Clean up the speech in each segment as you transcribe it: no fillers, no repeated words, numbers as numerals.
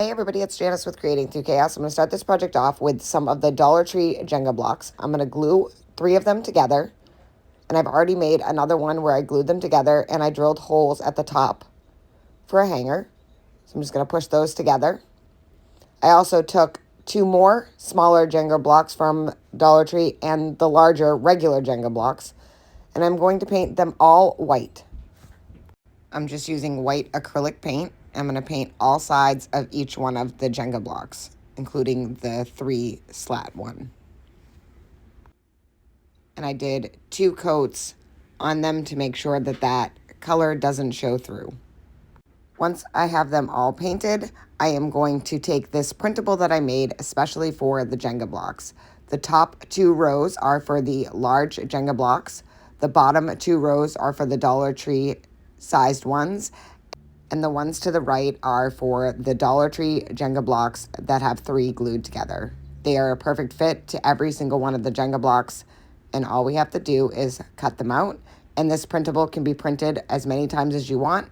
Hey everybody, it's Janice with Creating Through Chaos. I'm going to start this project off with some of the Dollar Tree Jenga blocks. I'm going to glue 3 of them together, and I've already made another one where I glued them together and I drilled holes at the top for a hanger. So I'm just going to push those together. I also took 2 more smaller Jenga blocks from Dollar Tree and the larger regular Jenga blocks, and I'm going to paint them all white. I'm just using white acrylic paint. I'm going to paint all sides of each one of the Jenga blocks, including the 3 slat one. And I did 2 coats on them to make sure that that color doesn't show through. Once I have them all painted, I am going to take this printable that I made especially for the Jenga blocks. The top 2 rows are for the large Jenga blocks. The bottom 2 rows are for the Dollar Tree sized ones. And the ones to the right are for the Dollar Tree Jenga blocks that have 3 glued together. They are a perfect fit to every single one of the Jenga blocks, and all we have to do is cut them out. And this printable can be printed as many times as you want.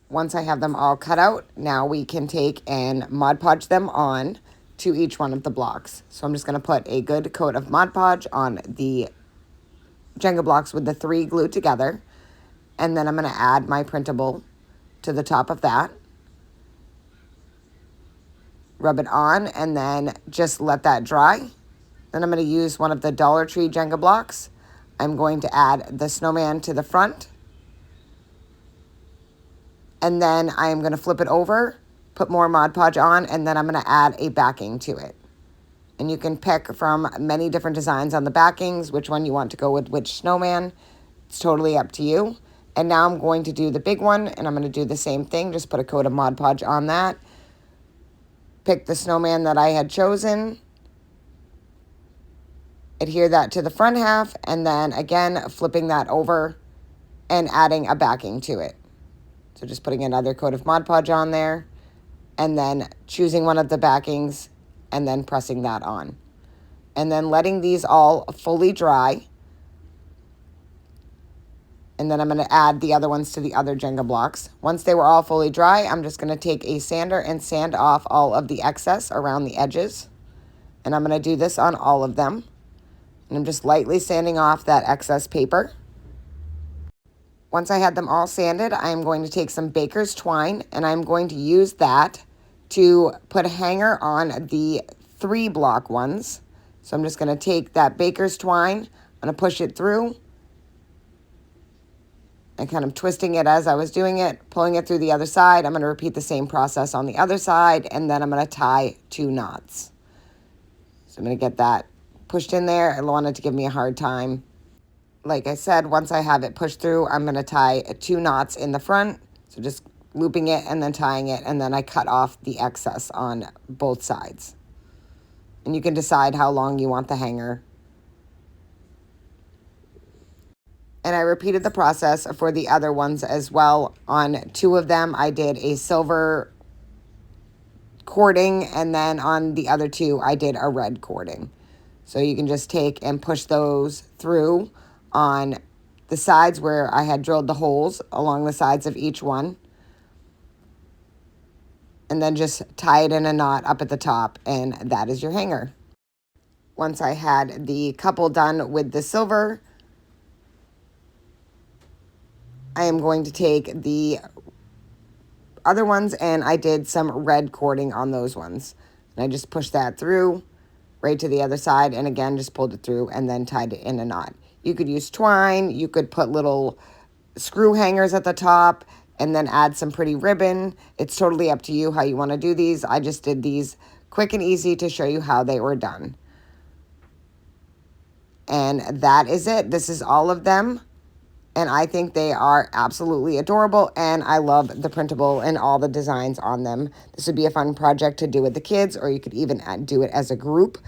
Once I have them all cut out, now we can take and Mod Podge them on to each one of the blocks. So I'm just going to put a good coat of Mod Podge on the Jenga blocks with the 3 glued together, and then I'm going to add my printable to the top of that, rub it on, and then just let that dry. Then I'm going to use one of the Dollar Tree Jenga blocks. I'm going to add the snowman to the front, and then I'm going to flip it over, put more Mod Podge on, and then I'm going to add a backing to it. And you can pick from many different designs on the backings, which one you want to go with which snowman. It's totally up to you. And now I'm going to do the big one, and I'm going to do the same thing. Just put a coat of Mod Podge on that. Pick the snowman that I had chosen. Adhere that to the front half, and then again, flipping that over and adding a backing to it. So just putting another coat of Mod Podge on there, and then choosing one of the backings, and then pressing that on. And then letting these all fully dry. And then I'm going to add the other ones to the other Jenga blocks. Once they were all fully dry, I'm just going to take a sander and sand off all of the excess around the edges. And I'm going to do this on all of them. And I'm just lightly sanding off that excess paper. Once I had them all sanded, I'm going to take some baker's twine, and I'm going to use that to put a hanger on the 3 block ones. So I'm just going to take that baker's twine, I'm going to push it through, and kind of twisting it as I was doing it, pulling it through the other side. I'm going to repeat the same process on the other side, and then I'm going to tie 2 knots. So I'm going to get that pushed in there. I wanted to give me a hard time. Like I said, once I have it pushed through, I'm going to tie 2 knots in the front. So just looping it and then tying it, and then I cut off the excess on both sides. And you can decide how long you want the hanger. And I repeated the process for the other ones as well. On 2 of them, I did a silver cording, and then on the other 2, I did a red cording. So you can just take and push those through on the sides where I had drilled the holes along the sides of each one. And then just tie it in a knot up at the top, and that is your hanger. Once I had the couple done with the silver, I am going to take the other ones, and I did some red cording on those ones. And I just pushed that through right to the other side, and again, just pulled it through and then tied it in a knot. You could use twine, you could put little screw hangers at the top, and then add some pretty ribbon. It's totally up to you how you want to do these. I just did these quick and easy to show you how they were done. And that is it. This is all of them. And I think they are absolutely adorable, and I love the printable and all the designs on them. This would be a fun project to do with the kids, or you could even do it as a group,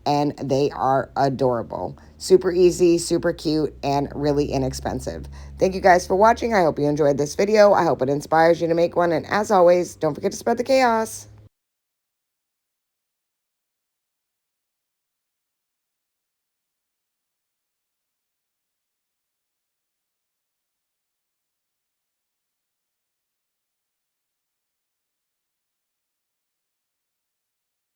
and they are adorable. Super easy, super cute, and really inexpensive. Thank you guys for watching. I hope you enjoyed this video. I hope it inspires you to make one, and as always, don't forget to spread the chaos.